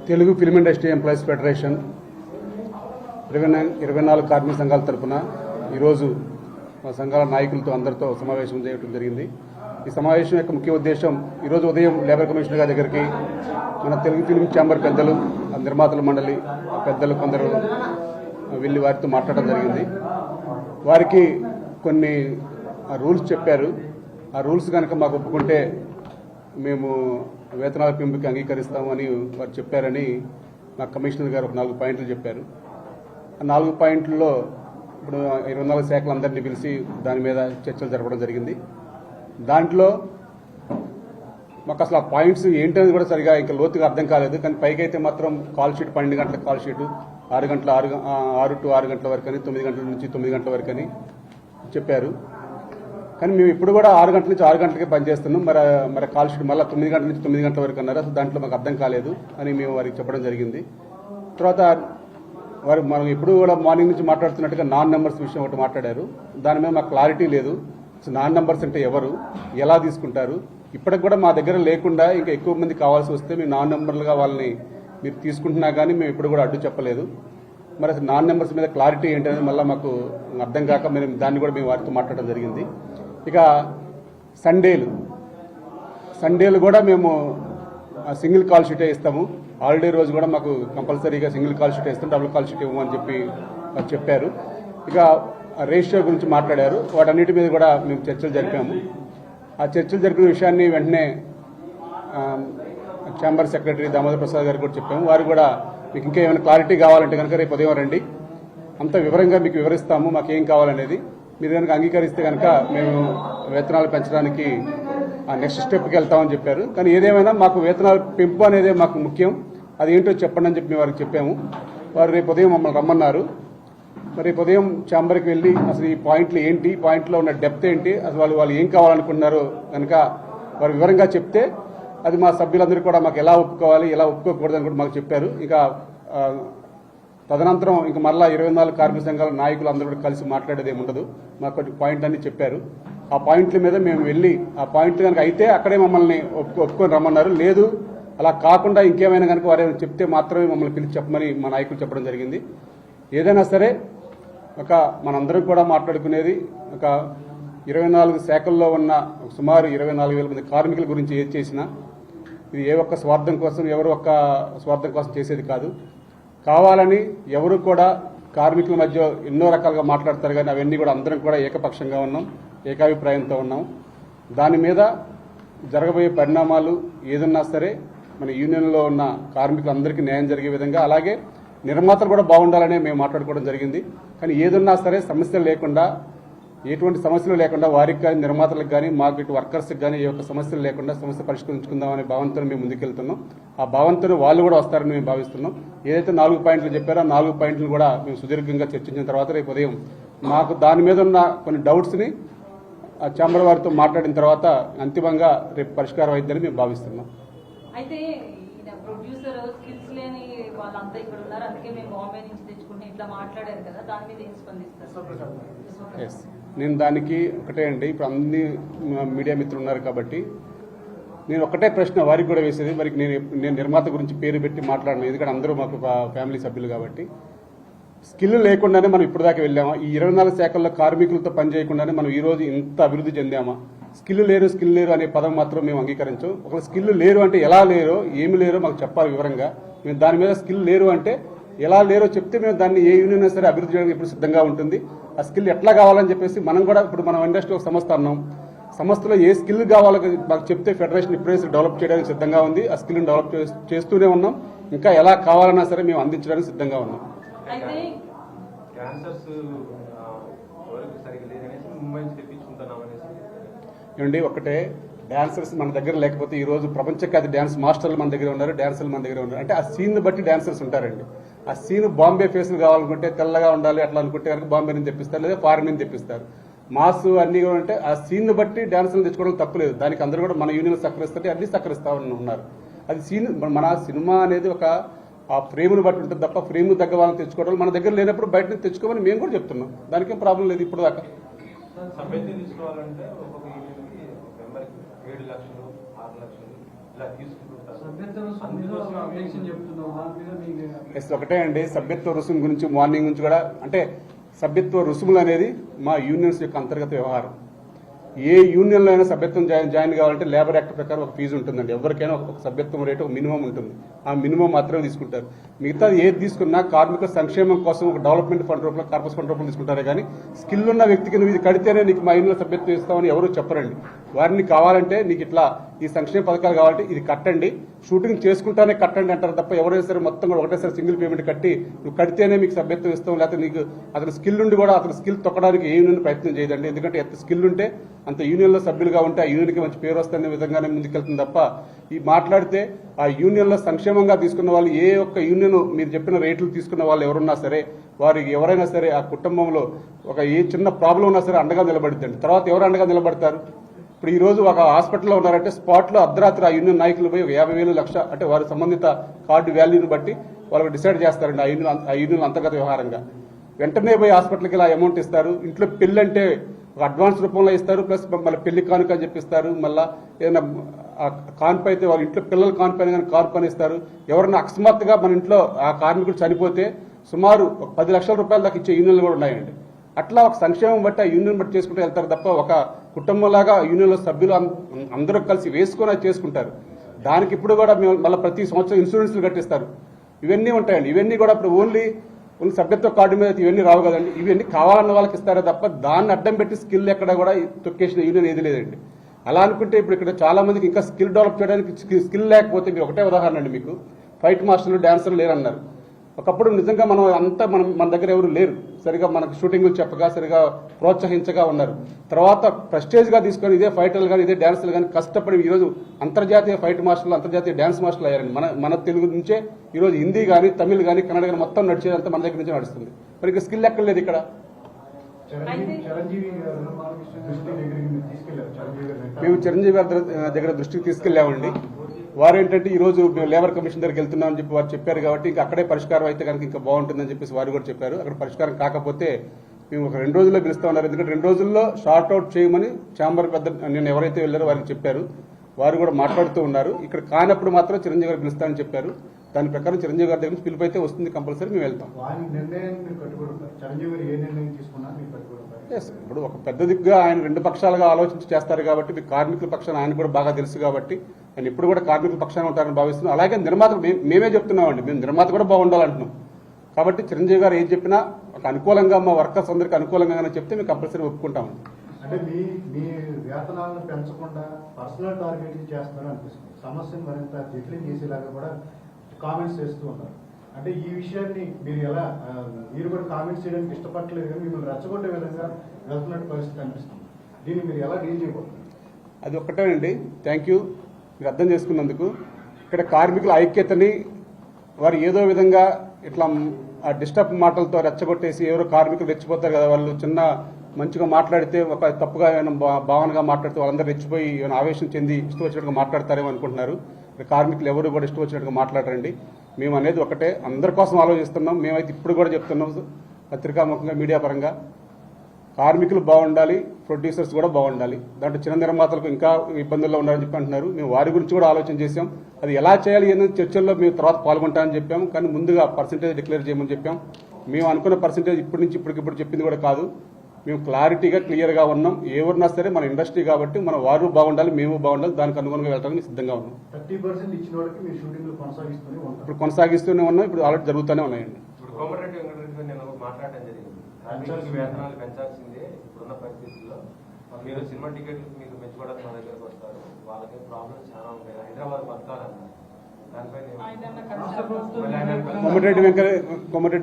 Telugu film industry employees federation 24 కార్మిక సంఘాల తరఫున ఈరోజు మా సంఘాల నాయకులతో అందరితో సమావేశం చేయడం జరిగింది. ఈ సమావేశం యొక్క ముఖ్య ఉద్దేశం ఈరోజు ఉదయం లేబర్ కమిషనర్ గారి దగ్గరికి మన తెలుగు ఫిల్మ్ ఛాంబర్ పెద్దలు, నిర్మాతల మండలి పెద్దలు కొందరు వెళ్ళి వారితో మాట్లాడడం జరిగింది. వారికి కొన్ని రూల్స్ చెప్పారు. ఆ రూల్స్ కనుక మాకు ఒప్పుకుంటే మేము వేతనాల పెంపుకి అంగీకరిస్తామని వారు చెప్పారని మా కమిషనర్ గారు ఒక 4 పాయింట్లు చెప్పారు. ఆ 4 పాయింట్లలో ఇప్పుడు 24 శాఖలు అందరినీ పిలిచి దాని మీద చర్చలు జరపడం జరిగింది. దాంట్లో మాకు అసలు ఆ పాయింట్స్ ఏంటనేది కూడా సరిగా ఇంకా లోతుగా అర్థం కాలేదు. కానీ పైకి అయితే మాత్రం కాల్ షీట్ 12 గంటల కాల్ షీటు 6 to 6 గంటల వరకు అని 9 గంటల నుంచి 9 గంటల వరకు అని చెప్పారు. కానీ మేము ఇప్పుడు కూడా 6 గంటల నుంచి 6 గంటలకే పనిచేస్తున్నాం. మరి కాల్ షీట్ మళ్ళీ 9 గంటల నుంచి 9 గంటల వరకు అన్నారు. అసలు దాంట్లో మాకు అర్థం కాలేదు అని మేము వారికి చెప్పడం జరిగింది. తర్వాత వారు మనం ఎప్పుడు కూడా మార్నింగ్ నుంచి మాట్లాడుతున్నట్టుగా నాన్ నెంబర్స్ విషయం ఒకటి మాట్లాడారు. దాని మీద మాకు క్లారిటీ లేదు. నాన్ నెంబర్స్ అంటే ఎవరు, ఎలా తీసుకుంటారు, ఇప్పటికి కూడా మా దగ్గర లేకుండా ఇంకా ఎక్కువ మంది కావాల్సి వస్తే మేము నాన్ నెంబర్లుగా వాళ్ళని మీరు తీసుకుంటున్నా కానీ మేము ఇప్పుడు కూడా అడ్డు చెప్పలేదు. మరి అసలు నాన్ నెంబర్స్ మీద క్లారిటీ ఏంటనేది మళ్ళీ మాకు అర్థం కాక దాన్ని కూడా మేము వారితో మాట్లాడడం జరిగింది. ఇక సండేలు కూడా మేము సింగిల్ కాల్ షీటే ఇస్తాము. హాలిడే రోజు కూడా మాకు కంపల్సరీగా సింగిల్ కాల్ షీట్ ఇస్తాం, డబుల్ కాల్ షీట్ ఇవ్వమని చెప్పి చెప్పారు. ఇక రేషియో గురించి మాట్లాడారు. వాటన్నిటి మీద కూడా మేము చర్చలు జరిపాము. ఆ చర్చలు జరిపిన విషయాన్ని వెంటనే ఛాంబర్ సెక్రటరీ దామోదర్ ప్రసాద్ గారు కూడా చెప్పాము. వారు కూడా మీకు ఇంకా ఏమైనా క్లారిటీ కావాలంటే కనుక రేపు ఉదయం రండి, అంత వివరంగా మీకు వివరిస్తాము మాకు ఏం కావాలనేది. మీరు కనుక అంగీకరిస్తే కనుక మేము వేతనాలు పెంచడానికి నెక్స్ట్ స్టెప్కి వెళ్తామని చెప్పారు. కానీ ఏదేమైనా మాకు వేతనాలు పెంపు అనేది మాకు ముఖ్యం, అది ఏంటో చెప్పండి అని చెప్పి మేము వారికి చెప్పాము. వారు రేపు ఉదయం మమ్మల్ని రమ్మన్నారు. మరి రేపు ఉదయం ఛాంబర్కి వెళ్ళి అసలు ఈ పాయింట్లు ఏంటి, పాయింట్లో ఉన్న డెప్త్ ఏంటి, అసలు వాళ్ళు ఏం కావాలనుకుంటున్నారో కనుక వారు వివరంగా చెప్తే అది మా సభ్యులందరూ కూడా మాకు ఎలా ఒప్పుకోవాలి, ఎలా ఒప్పుకోకూడదని కూడా మాకు చెప్పారు. ఇక తదనంతరం ఇంక మళ్ళా 24 కార్మిక సంఘాల నాయకులు అందరూ కూడా కలిసి మాట్లాడేది ఏమి ఉండదు. మాకు కొన్ని పాయింట్లు అన్ని చెప్పారు. ఆ పాయింట్ల మీద మేము వెళ్ళి ఆ పాయింట్లు కనుక అయితే అక్కడే మమ్మల్ని ఒప్పుకొని రమ్మన్నారు. లేదు అలా కాకుండా ఇంకేమైనా కనుక వారు చెప్తే మాత్రమే మమ్మల్ని పిలిచి చెప్పమని మా నాయకులు చెప్పడం జరిగింది. ఏదైనా సరే మనందరం కూడా మాట్లాడుకునేది 24 శాఖల్లో ఉన్న సుమారు 24,000 మంది కార్మికుల గురించి ఏది చేసినా ఇది ఏ ఒక్క స్వార్థం కోసం, ఎవరు ఒక్క స్వార్థం కోసం చేసేది కాదు. కావాలని ఎవరు కూడా కార్మికుల మధ్య ఎన్నో రకాలుగా మాట్లాడతారు. కానీ అవన్నీ కూడా అందరం కూడా ఏకపక్షంగా ఉన్నాం, ఏకాభిప్రాయంతో ఉన్నాం. దాని మీద జరగబోయే పరిణామాలు ఏదన్నా సరే మన యూనియన్లో ఉన్న కార్మికులందరికీ న్యాయం జరిగే విధంగా, అలాగే నిర్మాతలు కూడా బాగుండాలనే మేము మాట్లాడుకోవడం జరిగింది. కానీ ఏదన్నా సరే సమస్యలు లేకుండా, ఎటువంటి సమస్యలు లేకుండా వారికి కానీ నిర్మాతలకు కానీ మాకు ఇటు వర్కర్స్కి కానీ ఏ ఒక్క సమస్యలు లేకుండా సమస్య పరిష్కరించుకుందామనే భావంతో మేము ముందుకెళ్తున్నాం. ఆ భావంతో వాళ్ళు కూడా వస్తారని మేము భావిస్తున్నాం. ఏదైతే 4 పాయింట్లు చెప్పారో ఆ 4 పాయింట్లు కూడా మేము సుదీర్ఘంగా చర్చించిన తర్వాత రేపు ఉదయం మాకు దాని మీద ఉన్న కొన్ని డౌట్స్ని ఆ ఛాంబర్ వారితో మాట్లాడిన తర్వాత అంతిమంగా రేపు పరిష్కారం అయిద్దని మేము భావిస్తున్నాం. అయితే ప్రొడ్యూసర్ స్కిల్స్ లేని వాళ్ళంతా ఇక్కడ ఉన్నారు, అందుకే మేము బాంబే నుంచి తెచ్చుకుంటే ఇట్లా మాట్లాడారు కదా, దాని మీద ఏం స్పందిస్తారు? నేను దానికి ఒకటే అండి, ఇప్పుడు అన్ని మీడియా మిత్రులు ఉన్నారు కాబట్టి నేను ఒకటే ప్రశ్న వారికి కూడా వేసేది. వారికి నేను నిర్మాత గురించి పేరు పెట్టి మాట్లాడినాను, ఎందుకంటే అందరూ మాకు ఫ్యామిలీ సభ్యులు కాబట్టి. స్కిల్ లేకుండానే మనం ఇప్పుడు దాకా వెళ్ళామా? ఈ 24 శాఖల్లో కార్మికులతో పనిచేయకుండానే మనం ఈరోజు ఇంత అభివృద్ధి చెందామా? స్కిల్ లేరు అనే పదం మాత్రం మేము అంగీకరించాం. ఒకవేళ స్కిల్ లేరు అంటే ఎలా లేరో, ఏమి లేరో మాకు చెప్పాలి వివరంగా. మేము దాని మీద స్కిల్ లేరు అంటే ఎలా లేరో చెప్తే మేము దాన్ని ఏ యూనియన్ అయినా సరే అభివృద్ధి చేయడానికి ఇప్పుడు సిద్ధంగా ఉంటుంది. ఆ స్కిల్ ఎట్లా కావాలని చెప్పేసి మనం కూడా ఇప్పుడు మనం ఇండస్ట్రీలో ఒక సంస్థ అన్నాం, సంస్థలో ఏ స్కిల్ కావాలో మాకు చెప్తే ఫెడరేషన్ ఇప్పుడే డెవలప్ చేయడానికి సిద్ధంగా ఉంది. ఆ స్కిల్ని డెవలప్ చేస్తూనే ఉన్నాం. ఇంకా ఎలా కావాలన్నా సరే మేము అందించడానికి సిద్ధంగా ఉన్నాం. ఏమండి, ఒకటే డాన్సర్స్ మన దగ్గర లేకపోతే ఈ రోజు ప్రపంచఖ్యాతి డాన్స్ మాస్టర్లు మన దగ్గర ఉన్నారు, డాన్సర్లు మన దగ్గర ఉన్నారు. అంటే ఆ సీన్ బట్టి డాన్సర్స్ ఉంటారండి. ఆ సీన్ బాంబే ఫేస్లు కావాలనుకుంటే, తెల్లగా ఉండాలి అట్లా అనుకుంటే కనుక బాంబే నుంచి తెప్పిస్తారు, లేదా ఫారెన్ నుంచి తెప్పిస్తారు. మాస్ అన్ని కూడా అంటే ఆ సీన్ బట్టి డాన్సులు తెచ్చుకోవడం తప్పులేదు. దానికి అందరూ కూడా మన యూనియన్ సహకరిస్తుంటే అన్ని సహకరిస్తా ఉన్నారు. అది సీన్ మన సినిమా అనేది ఒక ఆ ఫ్రేమ్ను బట్టి ఉంటుంది తప్ప ఫ్రేమ్ తగ్గ వాళ్ళని తెచ్చుకోవడం మన దగ్గర లేనప్పుడు బయట నుంచి తెచ్చుకోమని మేము కూడా చెప్తున్నాం. దానికేం ప్రాబ్లం లేదు ఇప్పుడు దాకా. 5 లక్షలు 6 లక్షలు ఇలా తీసుకుంటారు. ఎస్ ఒకటే అండి, సభ్యత్వ రుసుము గురించి మార్నింగ్ నుంచి కూడా అంటే సభ్యత్వ రుసుములు అనేది మా యూనియన్స్ యొక్క అంతర్గత వ్యవహారం. ఏ యూనియన్లో అయినా సభ్యత్వం జాయిన్ కావాలంటే లేబర్ యాక్ట్ ప్రకారం ఒక ఫీజు ఉంటుందండి. ఎవరికైనా ఒక సభ్యత్వం రేటు ఒక మినిమం ఉంటుంది. ఆ మినిమం మాత్రమే తీసుకుంటారు. మిగతా ఏది తీసుకున్నా కార్మిక సంక్షేమం కోసం ఒక డెవలప్మెంట్ ఫండ్ రూపంలో కార్పొరేట్ ఫండ్ రూపంలో తీసుకుంటారే కానీ స్కిల్ ఉన్న వ్యక్తికి నువ్వు ఇది కడితేనే నీకు మా యూనియన్లో సభ్యత్వం ఇస్తామని ఎవరు చెప్పరండి. వారిని కావాలంటే నీకు ఇట్లా ఈ సంక్షేమ పథకాలు కావాలంటే ఇది కట్టండి, షూటింగ్ చేసుకుంటానే కట్టండి అంటారు తప్ప ఎవరైనా సరే మొత్తం కూడా ఒకటేసారి సింగిల్ పేమెంట్ కట్టి నువ్వు కడితేనే మీకు సభ్యత్వం ఇస్తాం, లేకపోతే నీకు అతని స్కిల్ ఉండి కూడా అతని స్కిల్ తొక్కడానికి ఏ యూనియన్ ప్రయత్నం చేయదండి. ఎందుకంటే ఎంత స్కిల్ ఉంటే అంత యూనియన్లో సభ్యులుగా ఉంటే ఆ యూనియన్కి మంచి పేరు వస్తున్న విధంగానే ముందుకెళ్తుంది తప్ప ఈ మాట్లాడితే ఆ యూనియన్లో సంక్షేమంగా తీసుకున్న వాళ్ళు ఏ ఒక్క యూనియన్ మీరు చెప్పిన రేట్లు తీసుకున్న వాళ్ళు ఎవరున్నా సరే వారికి ఎవరైనా సరే ఆ కుటుంబంలో ఒక ఏ చిన్న ప్రాబ్లం ఉన్నా సరే అండగా నిలబడిద్దండి. తర్వాత ఎవరు అండగా నిలబడతారు? ఇప్పుడు ఈ రోజు ఒక హాస్పిటల్లో ఉన్నారంటే స్పాట్లో అర్ధరాత్రి ఆ యూనియన్ నాయకులు పోయి 50,000 లక్ష అంటే వారి సంబంధిత కార్డు వాల్యూని బట్టి వాళ్ళకి డిసైడ్ చేస్తారండి ఆ యూనియన్ అంతర్గత వ్యవహారంగా. వెంటనే పోయి హాస్పిటల్కి ఇలా అమౌంట్ ఇస్తారు. ఇంట్లో పెళ్లి అంటే ఒక అడ్వాన్స్ రూపంలో ఇస్తారు, ప్లస్ మళ్ళీ పెళ్లి కానుక అని చెప్పిస్తారు. మళ్ళీ ఏదైనా కాన్ప అయితే వాళ్ళ ఇంట్లో పిల్లలు కాన్పని కానీ కాన్ప అని ఇస్తారు. ఎవరైనా అకస్మాత్తుగా మన ఇంట్లో ఆ కార్మికుడు చనిపోతే సుమారు ఒక 10 లక్షల రూపాయల దాకా ఇచ్చే యూనియన్లు కూడా ఉన్నాయండి. అట్లా ఒక సంక్షేమం బట్టి ఆ యూనియన్ బట్టి చేసుకుంటూ వెళ్తారు తప్ప ఒక కుటుంబంలాగా యూనియన్లో సభ్యులు అందరూ కలిసి వేసుకొని అది చేసుకుంటారు. దానికి ఇప్పుడు కూడా మళ్ళీ ప్రతి సంవత్సరం ఇన్సూరెన్స్లు కట్టిస్తారు. ఇవన్నీ ఉంటాయండి. ఇవన్నీ కూడా ఇప్పుడు ఓన్లీ సభ్యత్వ కార్డు మీద ఇవన్నీ రావు కదండి. ఇవన్నీ కావాలన్న వాళ్ళకి ఇస్తారే తప్ప దాన్ని అడ్డం పెట్టి స్కిల్ ఎక్కడ కూడా తొక్కేసిన యూనియన్ ఏది లేదండి. అలా అనుకుంటే ఇప్పుడు ఇక్కడ చాలా మందికి ఇంకా స్కిల్ డెవలప్ చేయడానికి స్కిల్ లేకపోతే మీరు ఒకటే ఉదాహరణ అండి, మీకు ఫైట్ మాస్టర్లు డాన్సర్లు లేరన్నారు. ఒకప్పుడు నిజంగా మన దగ్గర ఎవరు లేరు, సరిగా మనకు షూటింగ్లు చెప్పగా సరిగా ప్రోత్సహించగా ఉన్నారు. తర్వాత ప్రెస్టేజ్గా తీసుకొని ఇదే ఫైటర్లు కానీ ఇదే డాన్సర్లు కానీ కష్టపడి ఈరోజు అంతర్జాతీయ ఫైట్ మాస్టర్లు అంతర్జాతీయ డాన్స్ మాస్టర్లు అయ్యారండి. మన తెలుగు నుంచే ఈరోజు హిందీ కానీ తమిళ్ కానీ కన్నడ కానీ మొత్తం నడిచేదంతా మన దగ్గర నుంచే నడుస్తుంది. మరి ఇక స్కిల్ ఎక్కడ లేదు ఇక్కడ. మేము చిరంజీవి గారి దగ్గర దృష్టికి తీసుకెళ్లామండి. వారు ఏంటంటే ఈ రోజు మేము లేబర్ కమిషన్ దగ్గరికి వెళ్తున్నామని చెప్పి వారు చెప్పారు కాబట్టి ఇంకా అక్కడే పరిష్కారం అయితే కనుక ఇంకా బాగుంటుందని చెప్పేసి వారు కూడా చెప్పారు. అక్కడ పరిష్కారం కాకపోతే మేము ఒక 2 రోజుల్లో పిలుస్తా ఉన్నారు. ఎందుకంటే 2 రోజుల్లో షార్ట్ అవుట్ చేయమని ఛాంబర్ పెద్ద నేను ఎవరైతే వెళ్ళారో వారికి చెప్పారు. వారు కూడా మాట్లాడుతూ ఉన్నారు. ఇక్కడ కానప్పుడు మాత్రం చిరంజీవి గారు పిలుస్తామని చెప్పారు. దాని ప్రకారం చిరంజీవి గారి దగ్గర నుంచి పిలుపు అయితే వస్తుంది, కంపల్సరీ మేము వెళ్తాం. ఇప్పుడు ఒక పెద్ద దిగ్గుగా ఆయన 2 పక్షాలుగా ఆలోచించి చేస్తారు కాబట్టి మీకు కార్మికుల పక్షాన్ని ఆయన కూడా బాగా తెలుసు కాబట్టి ఆయన ఇప్పుడు కూడా కార్మికుల పక్షాన్ని ఉంటారని భావిస్తున్నాం. అలాగే నిర్మాత మేమే చెప్తున్నామండి, మేము నిర్మాత కూడా బాగుండాలంటున్నాం. కాబట్టి చిరంజీవి గారు ఏం చెప్పినా ఒక అనుకూలంగా మా వర్కర్స్ అందరికీ అనుకూలంగా చెప్తే మేము కంపల్సరీ ఒప్పుకుంటామండి. అంటే మీ వేతనాలను పెంచకుండా పర్సనల్ టార్గెటింగ్ చేస్తున్నారు అనిపిస్తుంది. సమస్యను మరింత జటిలం చేసేలాగా కూడా కామెంట్స్ చేస్తూ ఉన్నారు. అంటే ఈ విషయాన్ని మీరు ఎలా మీరు కూడా కామెంట్స్ చేయడానికి ఇష్టపడలేదు కానీ మిమ్మల్ని రెచ్చగొట్టే విధంగా వెళ్తున్నట్టు పరిస్థితి అనిపిస్తుంది. దీన్ని మీరు ఎలా డీల్ చేయబోతున్నారు? అది ఒక్కటేనండి. థ్యాంక్ యూ మీరు అర్థం చేసుకున్నందుకు. ఇక్కడ కార్మికుల ఐక్యతని వారు ఏదో విధంగా ఇట్లా ఆ డిస్టర్బ్ మాటలతో రెచ్చగొట్టేసి ఎవరో కార్మికులు రెచ్చిపోతారు కదా, వాళ్ళు చిన్న మంచిగా మాట్లాడితే ఒక తప్పుగా ఏమైనా భావనగా మాట్లాడితే వాళ్ళందరూ రెచ్చిపోయి ఏమైనా ఆవేశం చెంది ఇష్టం వచ్చినట్టుగా మాట్లాడతారేమో అనుకుంటున్నారు. కార్మికులు ఎవరు కూడా ఇష్టం వచ్చినట్టుగా మాట్లాడరండి. మేము అనేది ఒకటే, అందరి కోసం ఆలోచిస్తున్నాం. మేమైతే ఇప్పుడు కూడా చెప్తున్నాం పత్రికాముఖంగా మీడియా పరంగా కార్మికులు బాగుండాలి, ప్రొడ్యూసర్స్ కూడా బాగుండాలి. దాంట్లో చిన్న నిర్మాతలకు ఇంకా ఇబ్బందుల్లో ఉన్నారని చెప్పి అంటున్నారు. మేము వారి గురించి కూడా ఆలోచన చేసాం. అది ఎలా చేయాలి అనేది చర్చల్లో మేము తర్వాత పాల్గొంటామని చెప్పాం. కానీ ముందుగా పర్సంటేజ్ డిక్లేర్ చేయమని చెప్పాం. మేము అనుకున్న పర్సంటేజ్ ఇప్పటి నుంచి ఇప్పటికిప్పుడు చెప్పింది కూడా కాదు. మేము క్లారిటీగా క్లియర్గా ఉన్నాం. ఎవరినా సరే మన ఇండస్ట్రీ కాబట్టి మన వారు బాగుండాలి, మేము బాగుండాలి, దానికి అనుగుణంగా వెళ్ళడానికి సిద్ధంగా ఉన్నాం. 30% ఇచ్చిన వాళ్ళకి మీరు షూటింగ్లు కొనసాగిస్తూనే ఉంటారు. ఇప్పుడు కొనసాగిస్తూనే ఉన్నాం. ఇప్పుడు ఆల్రెడీ జరుగుతూనే ఉన్నాయండి. ఇప్పుడు కోమటిరెడ్డి వెంకటరెడ్డి నేను మాట్లాడటం జరిగింది. కార్మికులకి వేతనాలు పెంచాల్సిందే ఇప్పుడున్న పరిస్థితుల్లో. మీరు సినిమా టికెట్లు మీకు పెంచుకోవడానికి మా దగ్గరకు వస్తారు, వాళ్ళకి ప్రాబ్లమ్స్ చాలా ఉంటాయి. హైదరాబాద్ బతకాలన్నారు. కోమటిరెడ్డి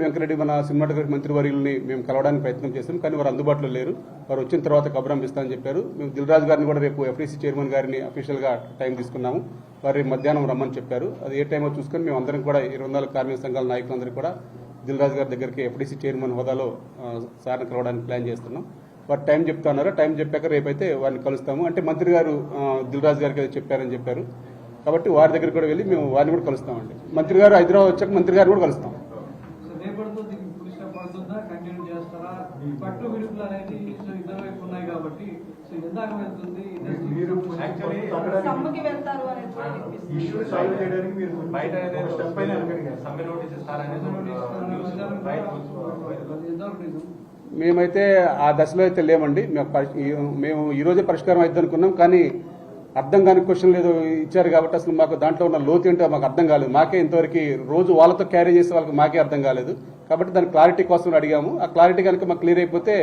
వెంకరెడ్డి మన సినిమాటోగ్రఫీ మంత్రి వర్యుల్ని మేము కలవడానికి ప్రయత్నం చేస్తాం. కానీ వారు అందుబాటులో లేరు. వారు వచ్చిన తర్వాత కబురం ఇస్తామని చెప్పారు. మేము దిల్ రాజు గారిని కూడా రేపు ఎఫ్డీసీ చైర్మన్ గారిని అఫీషియల్గా టైం తీసుకున్నాము. వారు మధ్యాహ్నం రమ్మని చెప్పారు. అది ఏ టైమో చూసుకొని మేము అందరం కూడా 24 కార్మిక సంఘాల నాయకులందరూ కూడా దిల్ రాజు గారి దగ్గరికి ఎఫ్డీసీ చైర్మన్ హోదాలో సార్ని కలవడానికి ప్లాన్ చేస్తున్నాం. వారు టైం చెప్తున్నారు. టైం చెప్పాక రేపైతే వారిని కలుస్తాము. అంటే మంత్రి గారు దిల్ రాజు గారికి చెప్పారని చెప్పారు కాబట్టి వారి దగ్గర కూడా వెళ్ళి మేము వారిని కూడా కలుస్తామండి. మంత్రి గారు హైదరాబాద్ వచ్చాక మంత్రి గారు కూడా కలుస్తాం. Actually, సమ్మెకి వెళ్తారు అనేది కూడా వినిపిస్తుంది. ఇష్యూ సాల్వ్ చేయడానికి మీరు బయట స్టెప్ పైన వెనకడిగారు. సమ్మె నోటీస్ ఇస్తారనేది ఒక న్యూస్ బయటకు వచ్చి మేమైతే ఆ దశలో అయితే లేమండి. మేము ఈ రోజే పరిష్కారం అవుతుంది అనుకున్నాం, కానీ అర్థం కాని క్వశ్చన్ లేదు ఇచ్చారు కాబట్టి అసలు మాకు దాంట్లో ఉన్న లోతు ఏంటో మాకు అర్థం కాలేదు. మాకే ఇంతవరకు రోజు వాళ్ళతో క్యారీ చేసే వాళ్ళకి మాకే అర్థం కాలేదు. కాబట్టి దాని క్లారిటీ కోసం అడిగాము. ఆ క్లారిటీ కనుక మాకు క్లియర్ అయిపోతే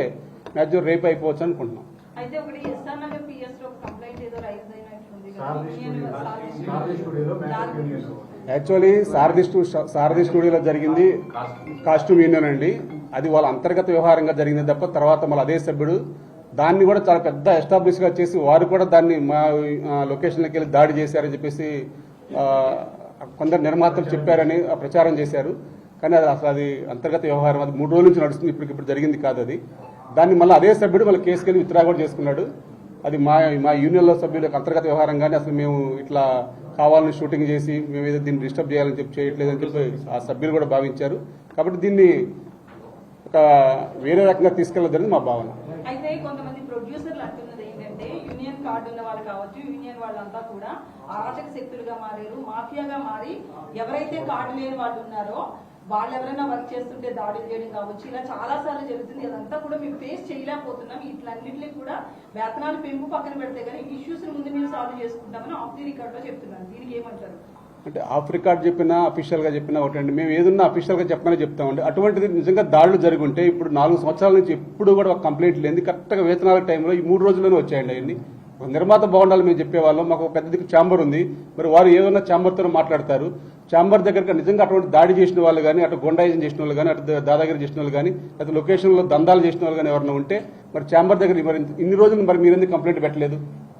మ్యాక్సిమం రేపు అయిపోవచ్చు అనుకుంటున్నాం. అయితే ఒకటి ఎస్ఆర్ నగర్ పిఎస్ లో కంప్లైంట్ ఏదో రైజ్ అయినట్లుంది కదా. సారథి స్టూడియోలో మ్యాచ్ యూనియన్ యాక్చువల్లీ సారథి స్టూడియోలో జరిగింది కాస్ట్యూమ్ యూనియన్ అండి. అది వాళ్ళ అంతర్గత వ్యవహారంగా జరిగింది తప్ప తర్వాత మళ్ళీ అదే సభ్యుడు దాన్ని కూడా చాలా పెద్ద ఎస్టాబ్లిష్గా చేసి వారు కూడా దాన్ని మా లొకేషన్లోకి వెళ్ళి దాడి చేశారని చెప్పేసి కొందరు నిర్మాతలు చెప్పారని ప్రచారం చేశారు. కానీ అది అసలు అది అంతర్గత వ్యవహారం, అది 3 రోజుల నుంచి నడుస్తుంది. ఇప్పుడు జరిగింది కాదు అది. దాన్ని మళ్ళీ అదే సభ్యుడు మళ్ళీ కేసుకెళ్ళి విత్డ్రా కూడా చేసుకున్నాడు. అది మా యూనియన్లో సభ్యుల యొక్క అంతర్గత వ్యవహారం, కానీ అసలు మేము ఇట్లా కావాలని షూటింగ్ చేసి మేము ఏదో దీన్ని డిస్టర్బ్ చేయాలని చెప్పి చేయట్లేదని చెప్పి ఆ సభ్యులు కూడా భావించారు. కాబట్టి దీన్ని ఒక వేరే రకంగా తీసుకెళ్ళదని మా భావన. అయితే కొంతమంది ప్రొడ్యూసర్లు అంటున్నది ఏంటంటే యూనియన్ కార్డు ఉన్న వాళ్ళు కావచ్చు, యూనియన్ వాళ్ళంతా కూడా అరాచక శక్తులుగా మారారు, మాఫియాగా మారి ఎవరైతే కార్డు లేని వాళ్ళు ఉన్నారో వాళ్ళు ఎవరైనా వర్క్ చేస్తుంటే దాడులు చేయడం కావచ్చు, ఇలా చాలా సార్లు జరుగుతుంది. అదంతా కూడా మేము ఫేస్ చేయలేకపోతున్నాం. ఇట్లన్నింటినీ కూడా వేతనాలు పెంపు పక్కన పెడితే కానీ ఇష్యూస్ ముందు మీరు సాల్వ్ చేసుకుంటామని ఆఫ్ ది రికార్డ్ లో చెప్తున్నాను. దీనికి ఏమంటారు? అంటే ఆఫ్ రికార్డ్ చెప్పినా అఫీషియల్గా చెప్పినా ఒకటండి. మేము ఏదన్నా అఫీషియల్గా చెప్పమని చెప్తామండి. అటువంటిది నిజంగా దాడులు జరుగుంటే ఇప్పుడు 4 సంవత్సరాల నుంచి ఎప్పుడు కూడా ఒక కంప్లైంట్ లేదు. కరెక్ట్గా వేతనాల టైంలో ఈ 3 రోజుల్లోనే వచ్చాయండి అవన్నీ. ఒక నిర్మాత బాగుండాలి మేము చెప్పేవాళ్ళం. మాకు ఒక పెద్ద దిక్కు ఛాంబర్ ఉంది. మరి వారు ఏదన్నా ఛాంబర్తో మాట్లాడతారు. ఛాంబర్ దగ్గర నిజంగా అటువంటి దాడి చేసిన వాళ్ళు కానీ, అటు గొండాయిజం చేసిన వాళ్ళు కానీ, అటు దాదాగిరి చేసిన వాళ్ళు కానీ, అటు లొకేషన్లో దందాలు చేసిన వాళ్ళు కానీ ఎవరైనా ఉంటే మరి ఛాంబర్ దగ్గర మరి ఇన్ని రోజులు మరి మీరు ఎందుకు కంప్లైంట్ పెట్టలేదు?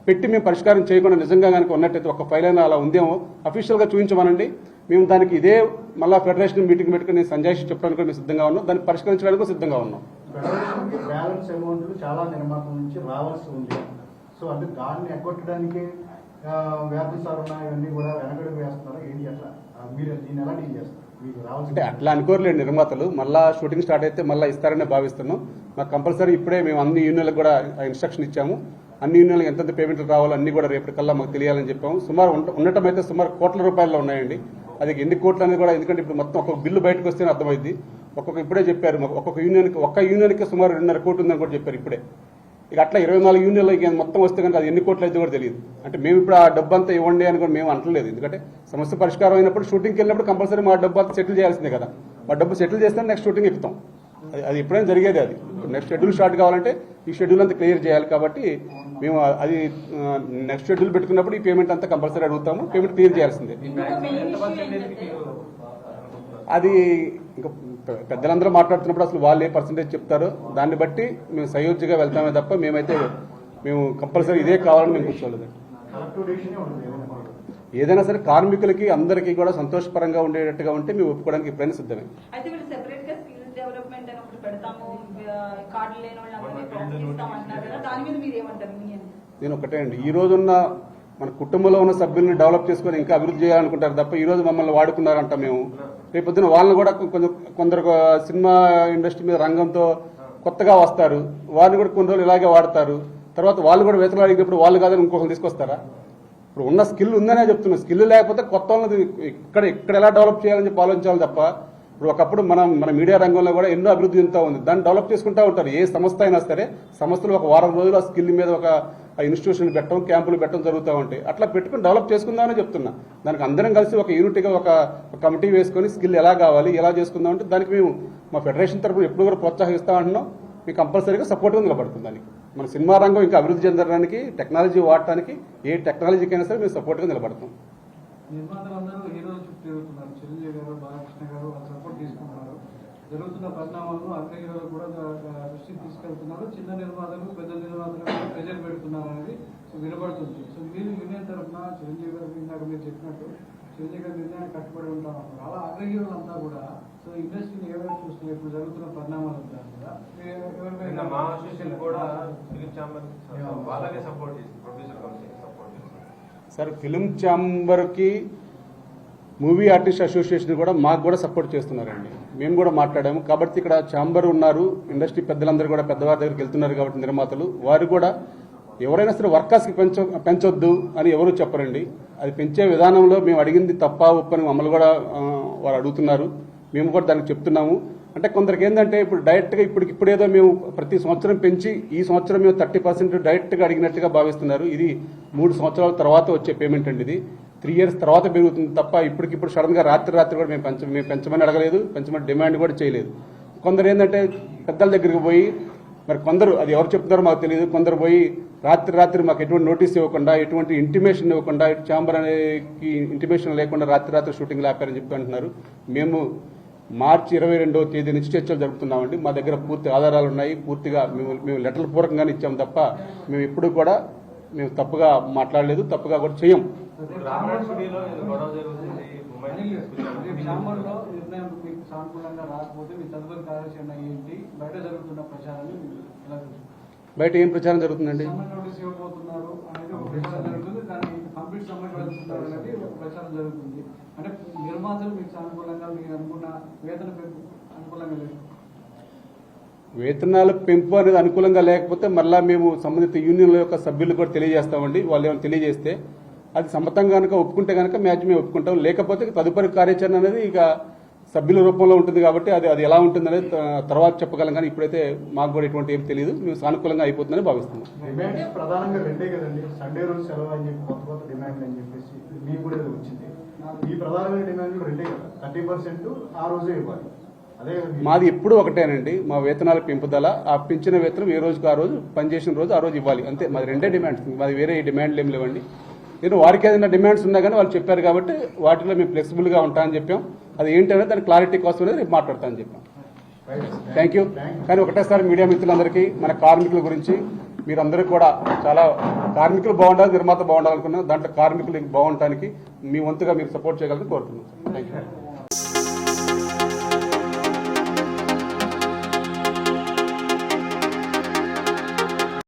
పెట్టి మేము పరిష్కారం చేయకుండా నిజంగా కనుక ఉన్నట్టయితే ఒక ఫైల్ అయినా అలా ఉందేమో అఫీషియల్గా చూపించమనండి. మేము దానికి ఇదే మళ్ళీ ఫెడరేషన్ మీటింగ్ పెట్టుకుని సంజాయిషి చెప్పడానికి కూడా మేము సిద్ధంగా ఉన్నాం. దాన్ని పరిష్కరించడానికి కూడా సిద్ధంగా ఉన్నాం. ఫెడరేషన్కి బ్యాలెన్స్ అమౌంట్లు చాలా నిర్మాతల నుంచి రావాల్సి ఉంది. సో అంటే దాన్ని ఎగ్గొట్టడానికి వేతన సవరణ ఇవన్నీ కూడా వెనకడుగు వేస్తున్నారు. ఏంటి అట్లా మీరు దీన్ని ఎలా డీల్ చేస్తారు? మీకు రావాల్సి అంటే అట్లా అనుకోరలేదు నిర్మాతలు. మళ్ళీ షూటింగ్ స్టార్ట్ అయితే మళ్ళీ ఇస్తారనే భావిస్తున్నాం. మాకు కంపల్సరీ ఇప్పుడే మేము అన్ని యూనియన్లకు కూడా ఇన్స్ట్రక్షన్ ఇచ్చాము. అన్ని యూనియన్లకు ఎంతెంత పేమెంట్లు రావాలో అన్ని కూడా రేపటికల్లా మాకు తెలియాలని చెప్పాము. సుమారు ఉండటం అయితే సుమారు కోట్ల రూపాయల్లో ఉన్నాయండి. అది ఎన్ని కోట్లు అనేది కూడా, ఎందుకంటే ఇప్పుడు మొత్తం ఒక్కొక్క బిల్లు బయటకు వస్తేనే అర్థమైంది. ఇప్పుడే చెప్పారు మాకు ఒక్క యూనియన్కి సుమారు 2.5 కోట్లు ఉందని కూడా చెప్పారు ఇప్పుడే. ఇక అట్లా 24 యూనియన్లు మొత్తం వస్తే కనుక అది ఎన్ని కోట్లు అయితే కూడా తెలియదు. అంటే మేము ఇప్పుడు ఆ డబ్బు అంతా ఇవ్వండి అని కూడా మేము అంటలేదు. ఎందుకంటే సమస్య పరిష్కారం అయినప్పుడు షూటింగ్కి వెళ్ళినప్పుడు కంపల్సరీ మా డబ్బు అంతా సెటిల్ చేయాల్సిందే కదా. మా డబ్బు సెటిల్ చేస్తే నెక్స్ట్ షూటింగ్ ఎక్కుతాం. అది ఎప్పుడైనా జరిగేది. అది నెక్స్ట్ షెడ్యూల్ స్టార్ట్ కావాలంటే ఈ షెడ్యూల్ అంతా క్లియర్ చేయాలి. కాబట్టి మేము అది నెక్స్ట్ షెడ్యూల్ పెట్టుకున్నప్పుడు ఈ పేమెంట్ అంతా కంపల్సరీ అడుగుతాము. పేమెంట్ క్లియర్ చేయాల్సిందే. అది ఇంకా పెద్దలందరూ మాట్లాడుతున్నప్పుడు అసలు వాళ్ళు ఏ పర్సంటేజ్ చెప్తారో దాన్ని బట్టి మేము సయోధ్యగా వెళ్తామే తప్ప మేము కంపల్సరీ ఇదే కావాలని మేము కూర్చోలేదు. ఏదైనా సరే కార్మికులకి అందరికీ కూడా సంతోషపరంగా ఉండేటట్టుగా ఉంటే మేము ఒప్పుకోవడానికి ఎప్పుడైనా సిద్ధమే. అయితే వీళ్ళు సెపరేట్ గా స్కిల్స్ డెవలప్మెంట్ అని ఒకటి పెడతాము, కార్డు లేని వాళ్ళందరినీ ప్రోత్సహిస్తాం అంటున్నారు కదా, దాని మీద మీరు ఏమంటారు? నేను ఒకటే అండి, ఈ రోజున్న మన కుటుంబంలో ఉన్న సభ్యుల్ని డెవలప్ చేసుకొని ఇంకా అభివృద్ధి చేయాలనుకుంటారు తప్ప ఈ రోజు మమ్మల్ని వాడుకున్నారంట మేము. రేపొద్దున వాళ్ళని కూడా కొందరు సినిమా ఇండస్ట్రీ మీద రంగంతో కొత్తగా వస్తారు, వారిని కూడా కొన్ని రోజులు ఇలాగే వాడతారు. తర్వాత వాళ్ళు కూడా వేతనాలు అడిగినప్పుడు వాళ్ళు కాదని ఇంకొకరు తీసుకొస్తారా? ఇప్పుడు ఉన్న స్కిల్ ఉందనే చెప్తున్నా. స్కిల్ లేకపోతే కొత్త వాళ్ళని ఇక్కడ ఎలా డెవలప్ చేయాలని చెప్పి ఆలోచించాలి తప్ప. ఇప్పుడు ఒకప్పుడు మన మీడియా రంగంలో కూడా ఎన్నో అభివృద్ధి చెందుతూ ఉంది. దాన్ని డెవలప్ చేసుకుంటూ ఉంటారు. ఏ సంస్థ అయినా సరే సంస్థలు ఒక వారం రోజులు ఆ స్కిల్ మీద ఒక ఇన్స్టిట్యూషన్ పెట్టడం, క్యాంపులు పెట్టడం జరుగుతూ ఉంటాయి. అట్లా పెట్టుకుని డెవలప్ చేసుకుందామని చెప్తున్నా. దానికి అందరం కలిసి ఒక యూనిట్గా ఒక కమిటీ వేసుకొని స్కిల్ ఎలా కావాలి ఎలా చేసుకుందామంటే దానికి మేము మా ఫెడరేషన్ తరఫున ఎప్పుడు కూడా ప్రోత్సహిస్తామంటున్నాం. మీకు కంపల్సరీగా సపోర్ట్గా నిలబడుతుంది. దానికి మన సినిమా రంగం ఇంకా అభివృద్ధి చెందడానికి, టెక్నాలజీ వాడటానికి ఏ టెక్నాలజీకైనా సరే మేము సపోర్ట్గా నిలబడతాం. నిర్మాతలందరూ హీరోల చుట్టూ తిరుగుతున్నారు. చిరంజీవి గారు, బాలకృష్ణ గారు వాళ్ళు సపోర్ట్ తీసుకుంటున్నారు. జరుగుతున్న పరిణామాలను అగ్ర హీరోలు కూడా దృష్టికి తీసుకెళ్తున్నారు. చిన్న నిర్మాతలు పెద్ద నిర్మాతలు కూడా ప్రెజర్ పెడుతున్నారు అనేది వినబడుతుంది. సో మీరు యూనియన్ తరఫున చిరంజీవి గారు ఇందాక మీరు చెప్పినట్టు చిరంజీవి గారి నిర్ణయాన్ని కట్టుబడి ఉంటాం. అలా అగ్ర హీరోలంతా కూడా సో ఇండస్ట్రీని ఎవరైనా చూస్తున్నారు ఇప్పుడు జరుగుతున్న పరిణామాలు ఉంటారు కదా, మా అసోసియేషన్ కూడా ఫిలిం ఛాంబర్ వాళ్ళకే సపోర్ట్ చేసి ప్రొడ్యూసర్ కౌన్సిల్ సపోర్ట్ చేస్తారు. సార్ ఫిలిం ఛాంబర్కి మూవీ ఆర్టిస్ట్ అసోసియేషన్ కూడా మాకు కూడా సపోర్ట్ చేస్తున్నారండి. మేము కూడా మాట్లాడాము. కాబట్టి ఇక్కడ ఛాంబర్ ఉన్నారు, ఇండస్ట్రీ పెద్దలందరూ కూడా పెద్దవారి దగ్గరికి వెళ్తున్నారు కాబట్టి నిర్మాతలు వారు కూడా ఎవరైనా సరే వర్కర్స్కి పెంచొద్దు అని ఎవరు చెప్పరండి. అది పెంచే విధానంలో మేము అడిగింది తప్ప ఒప్పని మమ్మల్ని కూడా వారు అడుగుతున్నారు. మేము కూడా దానికి చెప్తున్నాము. అంటే కొందరికి ఏంటంటే ఇప్పుడు డైరెక్ట్గా ఇప్పుడేదో మేము ప్రతి సంవత్సరం పెంచి ఈ సంవత్సరం మేము 30% డైరెక్ట్గా అడిగినట్టుగా భావిస్తున్నారు. ఇది 3 సంవత్సరాల తర్వాత వచ్చే పేమెంట్ అండి. ఇది 3 years తర్వాత పెరుగుతుంది తప్ప ఇప్పటికిప్పుడు సడన్గా రాత్రి కూడా మేము పెంచమని అడగలేదు, పెంచమని డిమాండ్ కూడా చేయలేదు. కొందరు ఏంటంటే పెద్దల దగ్గరికి పోయి మరి కొందరు అది ఎవరు చెప్తున్నారో మాకు తెలియదు, కొందరు పోయి రాత్రి మాకు ఎటువంటి నోటీస్ ఇవ్వకుండా ఎటువంటి ఇంటిమేషన్ ఇవ్వకుండా ఛాంబర్ అనేది ఇంటిమేషన్ లేకుండా రాత్రి షూటింగ్ ఆపారని చెప్పి అంటున్నారు. మేము మార్చి 22వ తేదీ నుంచి చర్చలు జరుపుతున్నామండి. మా దగ్గర పూర్తి ఆధారాలు ఉన్నాయి. పూర్తిగా మేము లెటర్ల పూర్వకంగానే ఇచ్చాం తప్ప మేము ఎప్పుడు కూడా మేము తప్పుగా మాట్లాడలేదు, తప్పుగా కూడా చేయం. ఇప్పుడు రామనాథ్ స్టూడియోలో ఏదో గొడవ జరుగుతుంది. ఛాంబర్లో నిర్ణయం మీకు సానుకూలంగా రాకపోతే మీ తదుపరి కార్యాచరణ ఏంటి? బయట జరుగుతున్న ప్రచారాన్ని ఎలా చూస్తారు? బయట ఏం ప్రచారం జరుగుతుందండి? సమ్మర్ నోటీస్ ఇవ్వబోతున్నారు అనేది ఒక ప్రచారం జరుగుతుంది, కానీ కంప్లీట్ సమ్మర్ వెళ్తున్నారు అనేది ఒక ప్రచారం జరుగుతుంది. అంటే నిర్మాతలు మీకు సానుకూలంగా మీరు అనుకున్న వేతన పెంపు అనుకూలంగా లేదు. వేతనాల పెంపు అనేది అనుకూలంగా లేకపోతే మళ్ళీ మేము సంబంధిత యూనియన్ల యొక్క సభ్యులు కూడా తెలియజేస్తామండి. వాళ్ళు ఏమైనా తెలియజేస్తే అది సమ్మతంగా కనుక ఒప్పుకుంటే కనుక మ్యాచ్ మేము ఒప్పుకుంటాం. లేకపోతే తదుపరి కార్యాచరణ అనేది ఇక సభ్యుల రూపంలో ఉంటుంది కాబట్టి అది ఎలా ఉంటుంది అనేది తర్వాత చెప్పగలం. కానీ ఇప్పుడైతే మాకు కూడా ఎటువంటి ఏం తెలియదు. మేము సానుకూలంగా అయిపోతుందని భావిస్తున్నాం. డిమాండ్స్ ప్రధానంగా రెండే కదండి, సండే రోజు సెలవు అని చెప్పి కొత్త డిమాండ్లు అని చెప్పేసి మీకు కూడా ఏదో వచ్చింది. ఈ ప్రధానమైన డిమాండ్లు రెండే కదా, 30% ఆ రోజే ఇవ్వాలి. అదే మాది ఎప్పుడు ఒకటేనండి. మా వేతనాల పెంపుదల, ఆ పెంచిన వేతనం ఏ రోజుకు ఆ రోజు, పనిచేసిన రోజు ఆ రోజు ఇవ్వాలి, అంతే. మాది రెండే డిమాండ్స్, మాది వేరే డిమాండ్లు ఏం లేవండి. నేను వారికి ఏదైనా డిమాండ్స్ ఉన్నా కానీ వాళ్ళు చెప్పారు కాబట్టి వాటిలో మేము ఫ్లెక్సిబుల్గా ఉంటామని చెప్పాం. అది ఏంటనేది దాని క్లారిటీ కోసం అనేది రేపు మాట్లాడతామని చెప్పాం. Thank you. కానీ ఒకటేసారి మీడియా మిత్రులందరికీ మన కార్మికుల గురించి మీరందరూ కూడా చాలా కార్మికులు బాగుండాలి, నిర్మాత బాగుండాలనుకున్నాం. దాంట్లో కార్మికులు బాగుండటానికి మీ వంతుగా మీరు సపోర్ట్ చేయగలని కోరుతున్నాం. Thank you.